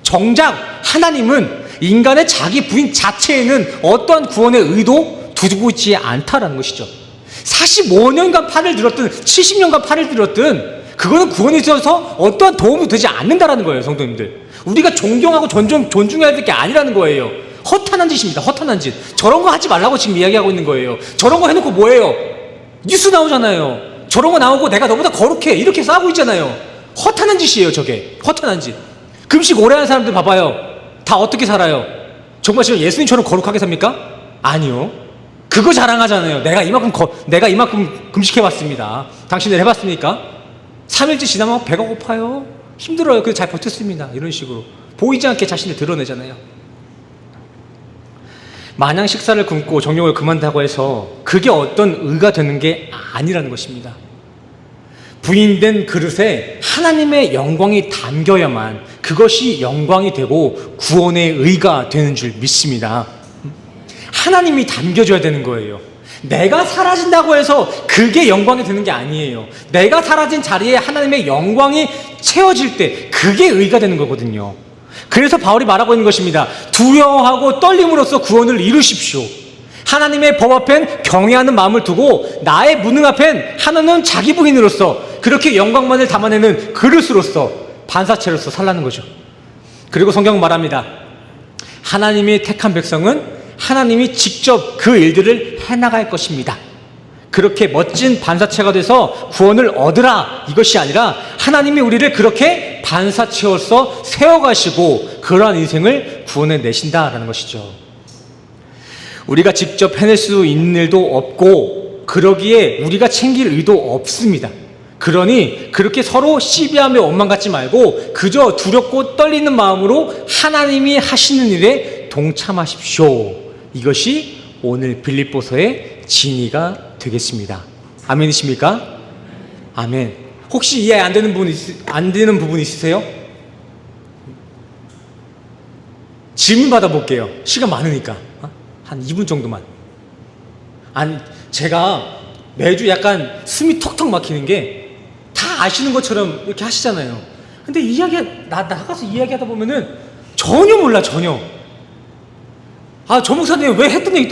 [SPEAKER 3] 정작 하나님은 인간의 자기 부인 자체에는 어떠한 구원의 의도 두고 있지 않다라는 것이죠. 45년간 팔을 들었든 70년간 팔을 들었든 그거는 구원에 있어서 어떠한 도움이 되지 않는다라는 거예요. 성도님들, 우리가 존경하고 존중해야 될 게 아니라는 거예요. 허탄한 짓입니다. 허탄한 짓. 저런 거 하지 말라고 지금 이야기하고 있는 거예요. 저런 거 해놓고 뭐예요? 뉴스 나오잖아요. 저런 거 나오고 내가 너보다 거룩해 이렇게 싸우고 있잖아요. 허탄한 짓이에요. 저게 허탄한 짓. 금식 오래 하는 사람들 봐봐요. 다 어떻게 살아요? 정말 지금 예수님처럼 거룩하게 삽니까? 아니요. 그거 자랑하잖아요. 내가 이만큼 금식해왔습니다. 당신들 해봤습니까? 3일째 지나면 배가 고파요. 힘들어요. 그래서 잘 버텼습니다. 이런 식으로 보이지 않게 자신을 드러내잖아요. 마냥 식사를 굶고 정욕을 그만다고 해서 그게 어떤 의가 되는 게 아니라는 것입니다. 부인된 그릇에 하나님의 영광이 담겨야만 그것이 영광이 되고 구원의 의가 되는 줄 믿습니다. 하나님이 담겨줘야 되는 거예요. 내가 사라진다고 해서 그게 영광이 되는 게 아니에요. 내가 사라진 자리에 하나님의 영광이 채워질 때 그게 의가 되는 거거든요. 그래서 바울이 말하고 있는 것입니다. 두려워하고 떨림으로써 구원을 이루십시오. 하나님의 법 앞엔 경외하는 마음을 두고 나의 무능 앞엔 하나는 자기 부인으로서 그렇게 영광만을 담아내는 그릇으로서 반사체로서 살라는 거죠. 그리고 성경은 말합니다. 하나님이 택한 백성은 하나님이 직접 그 일들을 해나갈 것입니다. 그렇게 멋진 반사체가 돼서 구원을 얻으라 이것이 아니라 하나님이 우리를 그렇게 반사체로서 세워가시고 그러한 인생을 구원해 내신다라는 것이죠. 우리가 직접 해낼 수 있는 일도 없고 그러기에 우리가 챙길 의도 없습니다. 그러니 그렇게 서로 시비하며 원망 갖지 말고 그저 두렵고 떨리는 마음으로 하나님이 하시는 일에 동참하십시오. 이것이 오늘 빌립보서의 진의가 되겠습니다. 아멘이십니까? 아멘. 혹시 이해 안 되는 부분 있으세요? 질문 받아볼게요. 시간 많으니까. 한 2분 정도만. 아니, 제가 매주 약간 숨이 턱턱 막히는 게 다 아시는 것처럼 이렇게 하시잖아요. 근데 나가서 이야기하다 보면은 전혀 몰라, 전혀. 저 목사님 왜 했던 얘기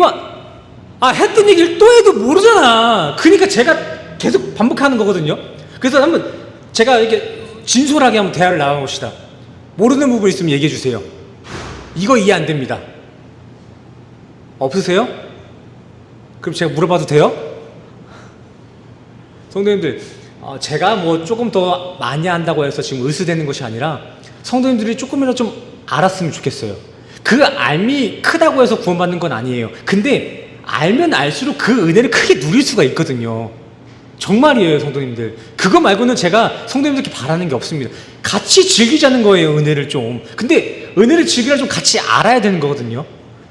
[SPEAKER 3] 했던 얘기를 또 해도 모르잖아. 그러니까 제가 계속 반복하는 거거든요. 그래서 한번 제가 이렇게 진솔하게 한번 대화를 나가봅시다. 모르는 부분 있으면 얘기해 주세요. 이거 이해 안 됩니다. 없으세요? 그럼 제가 물어봐도 돼요? 성도님들, 제가 뭐 조금 더 많이 한다고 해서 지금 으스대는 것이 아니라 성도님들이 조금이라도 좀 알았으면 좋겠어요. 그 알미 크다고 해서 구원받는 건 아니에요. 근데 알면 알수록 그 은혜를 크게 누릴 수가 있거든요. 정말이에요, 성도님들. 그거 말고는 제가 성도님들께 바라는 게 없습니다. 같이 즐기자는 거예요, 은혜를 좀. 근데 은혜를 즐기려 좀 같이 알아야 되는 거거든요.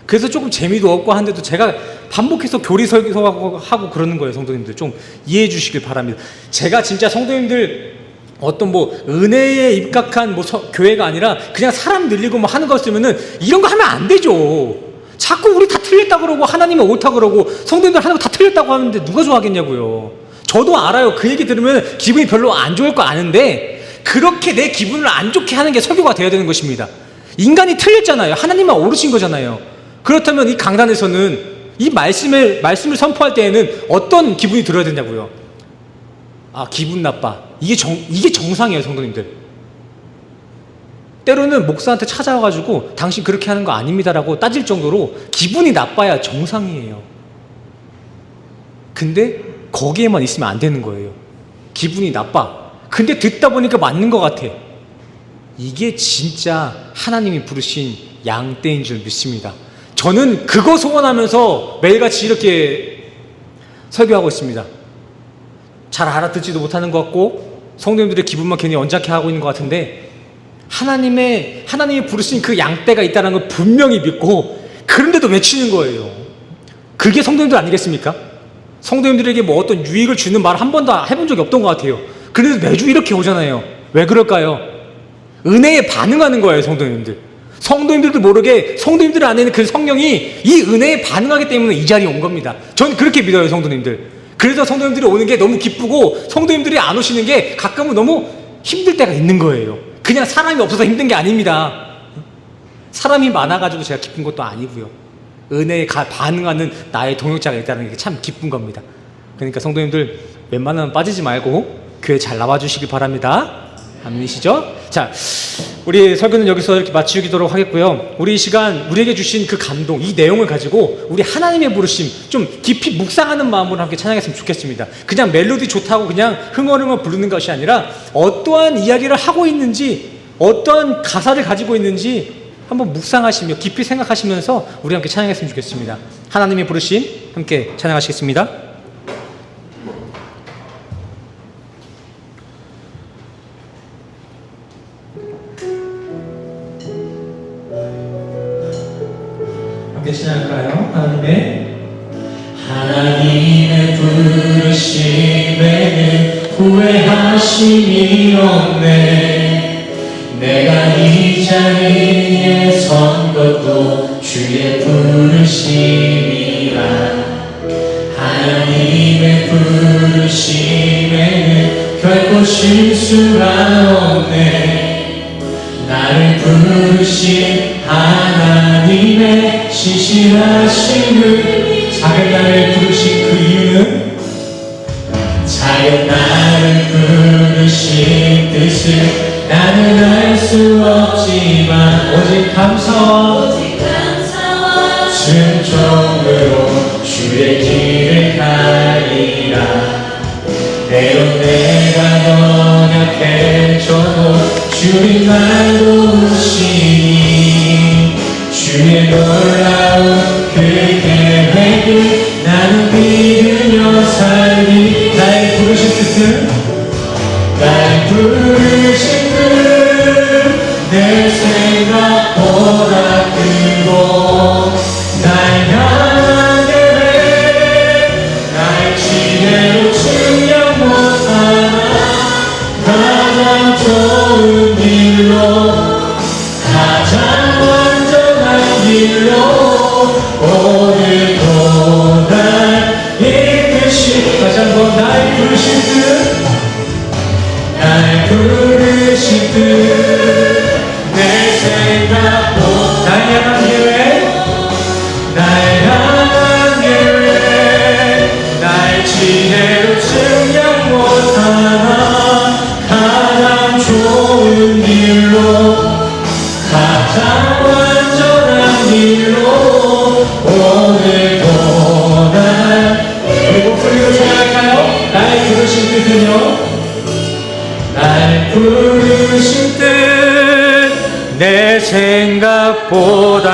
[SPEAKER 3] 그래서 조금 재미도 없고 한데도 제가 반복해서 교리 설교하고 그러는 거예요, 성도님들. 좀 이해해 주시길 바랍니다. 제가 진짜 성도님들 어떤 뭐 은혜에 입각한 뭐 교회가 아니라 그냥 사람 늘리고 뭐 하는 거였으면은 이런 거 하면 안 되죠. 자꾸 우리 다 틀렸다 그러고 하나님이 옳다 그러고 성도님들 하는 거 다 틀렸다고 하는데 누가 좋아하겠냐고요. 저도 알아요. 그 얘기 들으면 기분이 별로 안 좋을 거 아는데 그렇게 내 기분을 안 좋게 하는 게 설교가 되어야 되는 것입니다. 인간이 틀렸잖아요. 하나님만 옳으신 거잖아요. 그렇다면 이 강단에서는 이 말씀을 선포할 때에는 어떤 기분이 들어야 되냐고요. 기분 나빠. 이게 정상이에요, 성도님들. 때로는 목사한테 찾아와가지고 당신 그렇게 하는 거 아닙니다라고 따질 정도로 기분이 나빠야 정상이에요. 근데 거기에만 있으면 안 되는 거예요. 기분이 나빠. 근데 듣다 보니까 맞는 것 같아. 이게 진짜 하나님이 부르신 양떼인 줄 믿습니다. 저는 그거 소원하면서 매일같이 이렇게 설교하고 있습니다. 잘 알아듣지도 못하는 것 같고 성도님들의 기분만 괜히 언짢게 하고 있는 것 같은데 하나님이 부르신 그 양떼가 있다는 걸 분명히 믿고 그런데도 외치는 거예요. 그게 성도님들 아니겠습니까? 성도님들에게 뭐 어떤 유익을 주는 말 한 번도 해본 적이 없던 것 같아요. 그래도 매주 이렇게 오잖아요. 왜 그럴까요? 은혜에 반응하는 거예요, 성도님들. 성도님들도 모르게 성도님들 안에는 그 성령이 이 은혜에 반응하기 때문에 이 자리에 온 겁니다. 전 그렇게 믿어요, 성도님들. 그래서 성도님들이 오는 게 너무 기쁘고 성도님들이 안 오시는 게 가끔은 너무 힘들 때가 있는 거예요. 그냥 사람이 없어서 힘든 게 아닙니다. 사람이 많아가지고 제가 기쁜 것도 아니고요. 은혜에 반응하는 나의 동역자가 있다는 게 참 기쁜 겁니다. 그러니까 성도님들 웬만하면 빠지지 말고 교회 잘 나와주시기 바랍니다. 아멘이시죠? 자, 우리 설교는 여기서 이렇게 마치도록 하겠고요. 우리 이 시간 우리에게 주신 그 감동, 이 내용을 가지고 우리 하나님의 부르심 좀 깊이 묵상하는 마음으로 함께 찬양했으면 좋겠습니다. 그냥 멜로디 좋다고 그냥 흥얼흥얼 부르는 것이 아니라 어떠한 이야기를 하고 있는지, 어떠한 가사를 가지고 있는지 한번 묵상하시며 깊이 생각하시면서 우리 함께 찬양했으면 좋겠습니다. 하나님의 부르심 함께 찬양하시겠습니다. 함께 찬양할까요? 하나님의 부르심에는 후회하심이 없네. 내가 이 자리에 선 것도 주의 부르심이라. 하나님의 부르심에는 결코 실수가 없네. 나를 부르신 하나님의 신실하심을, 작은 나를 부르신 그 이유는 작은 나를 부르신 뜻을 나는 알 수 없지만 오직 감사와 순종으로 주의 길을 가리라. 때론 내가 연약해져도 주님만 도우시니 주의 놀라운 그 계획을 나는 믿으며 살리. 날 부르신 뜻은 날 부르신 뜻 내 생각보다 크고 날 향한 계획 날 지혜로 증명 못하나 가장 좋은 길로 가장 완전한 길로 오늘도 날 이끄시. 다시 한번 날 부르신 뜻 날 부르신 뜻 내 생각보다 날 향한 계획 날 향한 계획 날 지혜로 증명 못하나 가장 좋은 길로 가장 완전한 길로 오늘도 날. 우리 목소리로 전할까요? 날 부르신 뜻은요 날 부르신 뜻 내 생각보다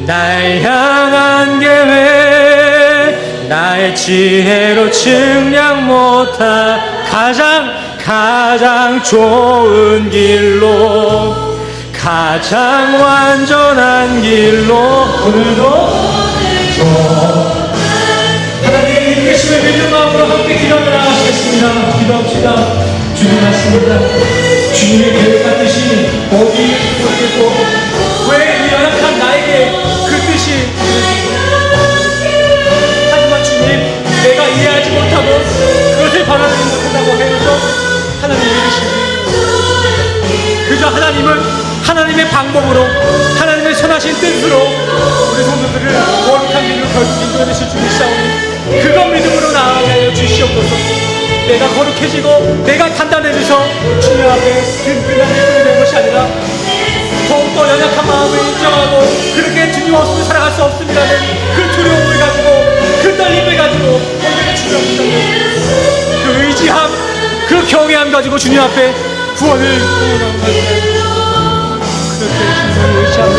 [SPEAKER 3] 날 향한 계획 나의 지혜로 측량 못한 가장 좋은 길로 가장 완전한 길로 오늘도 하나님의 이끄심을 믿는 마음으로 함께 기도를 나가시겠습니다. 기도합시다. 주님 맞습니다. 주님의 계획 같으시 어디에 모르겠고 왜 이 연약한 나에게 그 뜻이 하지만 주님 내가 이해하지 못하고 그것을 바라지 못한다고 해서 하나님 믿으시니 그저 하나님은 하나님의 방법으로 하나님의 선하신 뜻으로 우리 성도들을 거룩한 길로 결국 인도해내실 줄 믿사오니 그것 믿음으로 나아가게 하여 주시옵소서. 내가 거룩해지고 내가 단단해져서 주님 앞에 든든한 힘이 되는 것이 아니라 더욱더 연약한 마음을 인정하고 그렇게 주님 없으면 살아갈 수 없음이라는 그 두려움을 가지고 그 떨림을 가지고 오늘의 주님 앞에 그 의지함 그 경외함 가지고 주님 앞에 구원을 그렇게 주님을 의지하며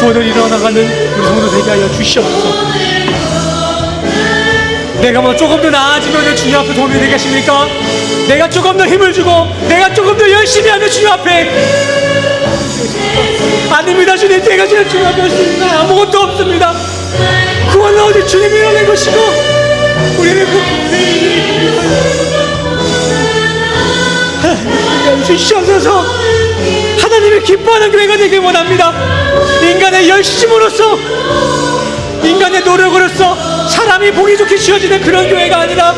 [SPEAKER 3] 구원을 이뤄나가는 우리 성도 되게 하여 주시옵소서. 내가 뭐 조금 더 나아지면 주님 앞에 도움이 되겠습니까? 내가 조금 더 힘을 주고 내가 조금 더 열심히 하면 주님 앞에 아닙니다. 주님 제가 지금 주님 앞에 할 수 있는 건 아무것도 없습니다. 구원은 오직 주님이 이뤄낸 것이고 우리는 그 하나님 주시옵소서. 하나님을 기뻐하는 교회가 되길 원합니다. 인간의 열심으로써 인간의 노력으로서 사람이 보기 좋게 지어지는 그런 교회가 아니라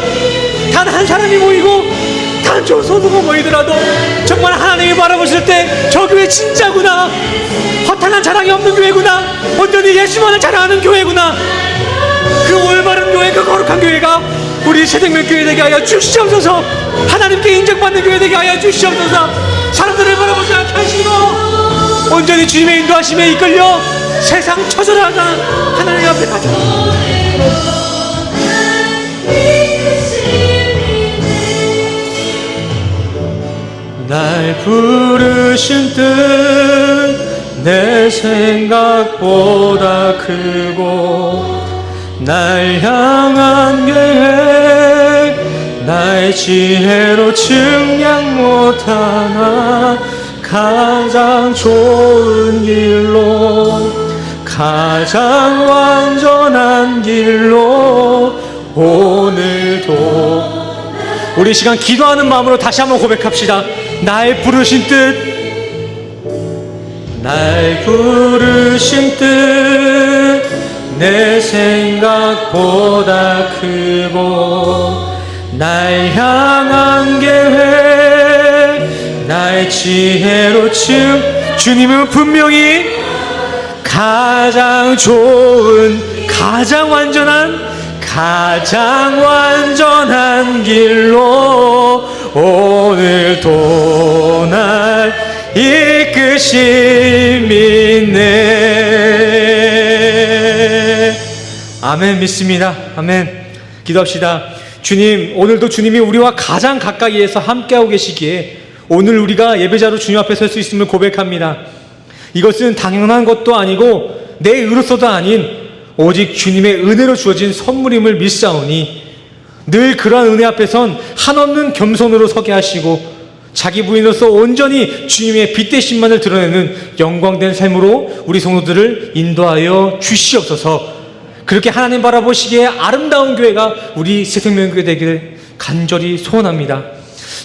[SPEAKER 3] 단 한 사람이 모이고 단 조소수가 모이더라도 정말 하나님이 바라보실 때 저 교회 진짜구나, 허탄한 자랑이 없는 교회구나, 온전히 예수만을 자랑하는 교회구나, 그 올바른 교회, 그 거룩한 교회가 우리 새생명교회 되게 하여 주시옵소서. 하나님께 인정받는 교회 되게 하여 주시옵소서. 사람들을 바라보지 않게 하시고 온전히 주님의 인도하심에 이끌려 세상 처절하다 하나님 앞에 가자. 날 부르신 뜻 내 생각보다 크고 날 향한 계획 나의 지혜로 측량 못하나 가장 좋은 길로 가장 완전한 길로 오늘도 우리 이 시간 기도하는 마음으로 다시 한번 고백합시다. 날 부르신 뜻 날 부르신 뜻 내 생각보다 크고 날 향한 계획 나의 지혜로 주님은 분명히 가장 좋은 가장 완전한 길로 오늘도 날 이끄심 있네. 아멘. 믿습니다. 아멘. 기도합시다. 주님, 오늘도 주님이 우리와 가장 가까이에서 함께하고 계시기에 오늘 우리가 예배자로 주님 앞에 설 수 있음을 고백합니다. 이것은 당연한 것도 아니고 내 의로서도 아닌 오직 주님의 은혜로 주어진 선물임을 믿사오니 늘 그러한 은혜 앞에선 한없는 겸손으로 서게 하시고 자기 부인으로서 온전히 주님의 빛대심만을 드러내는 영광된 삶으로 우리 성도들을 인도하여 주시옵소서. 그렇게 하나님 바라보시기에 아름다운 교회가 우리 새생명교회 되기를 간절히 소원합니다.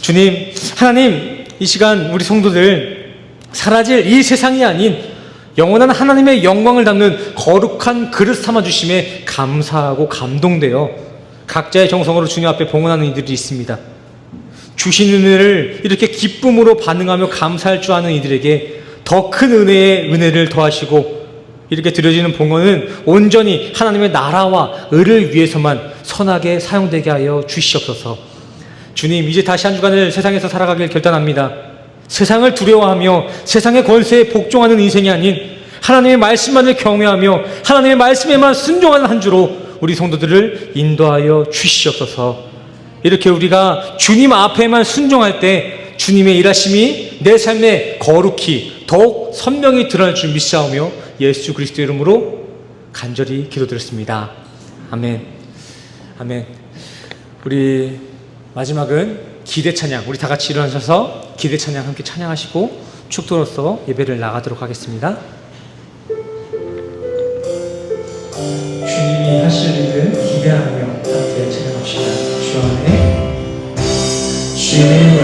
[SPEAKER 3] 주님, 하나님, 이 시간 우리 성도들 사라질 이 세상이 아닌 영원한 하나님의 영광을 담는 거룩한 그릇 삼아주심에 감사하고 감동되어 각자의 정성으로 주님 앞에 봉헌하는 이들이 있습니다. 주신 은혜를 이렇게 기쁨으로 반응하며 감사할 줄 아는 이들에게 더 큰 은혜의 은혜를 더하시고 이렇게 드려지는 봉헌은 온전히 하나님의 나라와 의를 위해서만 선하게 사용되게 하여 주시옵소서. 주님, 이제 다시 한 주간을 세상에서 살아가길 결단합니다. 세상을 두려워하며 세상의 권세에 복종하는 인생이 아닌 하나님의 말씀만을 경외하며 하나님의 말씀에만 순종하는 한 주로 우리 성도들을 인도하여 주시옵소서. 이렇게 우리가 주님 앞에만 순종할 때 주님의 일하심이 내 삶에 거룩히 더욱 선명히 드러날 줄 믿사오며 예수 그리스도의 이름으로 간절히 기도드렸습니다. 아멘. 아멘. 우리 마지막은 기대 찬양, 우리 다 같이 일어나셔서 기대 찬양 함께 찬양하시고 축도로서 예배를 나가도록 하겠습니다. 주님이 하실 일을 기대하며 함께 찬양합시다. 주 안에 주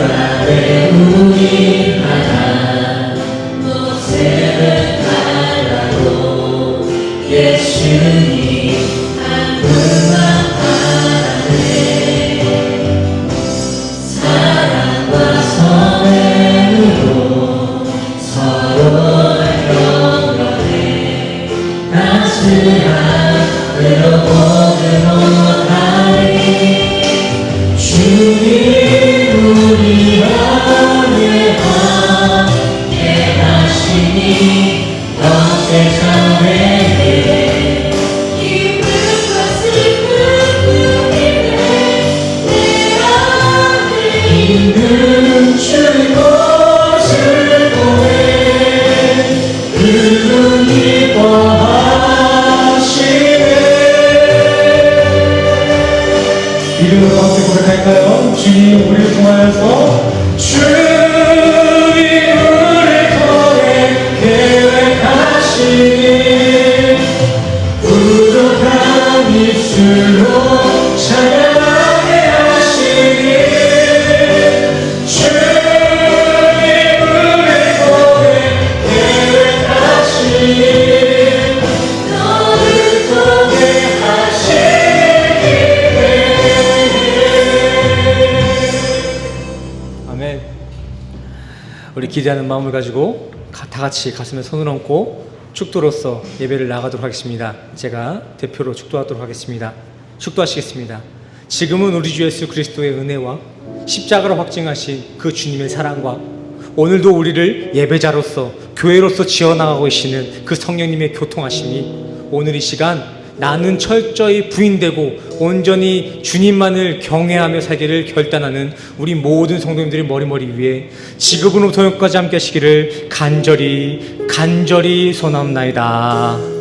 [SPEAKER 3] 안에 우리 하나 모세를 달라고 예수님 한 분만 바라네. 사랑과 선행으로 서로를 경건해 따스함으로 모든 못하리. 주님 우리 안에 함께 하시니 온 세상에게 기쁨과 슬픔을 내 안에 있는 주의 것을 보내 그는 기뻐하시네. 이름으로 함께 고백할까요? 주님 우리를 통하여서 주님 우리를 통해 계획하시니 부족한 입술로 찬양하게 하시니 주님 우리를 통해 계획하시니 너를 통해 아멘. 우리 기대하는 마음을 가지고 다 같이 가슴에 손을 얹고 축도로서 예배를 나가도록 하겠습니다. 제가 대표로 축도하도록 하겠습니다. 축도하시겠습니다. 지금은 우리 주 예수 그리스도의 은혜와 십자가로 확증하신 그 주님의 사랑과 오늘도 우리를 예배자로서 교회로서 지어나가고 계시는 그 성령님의 교통하심이 오늘 이 시간 나는 철저히 부인되고 온전히 주님만을 경외하며 살기를 결단하는 우리 모든 성도님들의 머리 위에 지금부터 영까지 함께 하시기를 간절히 소원합나이다.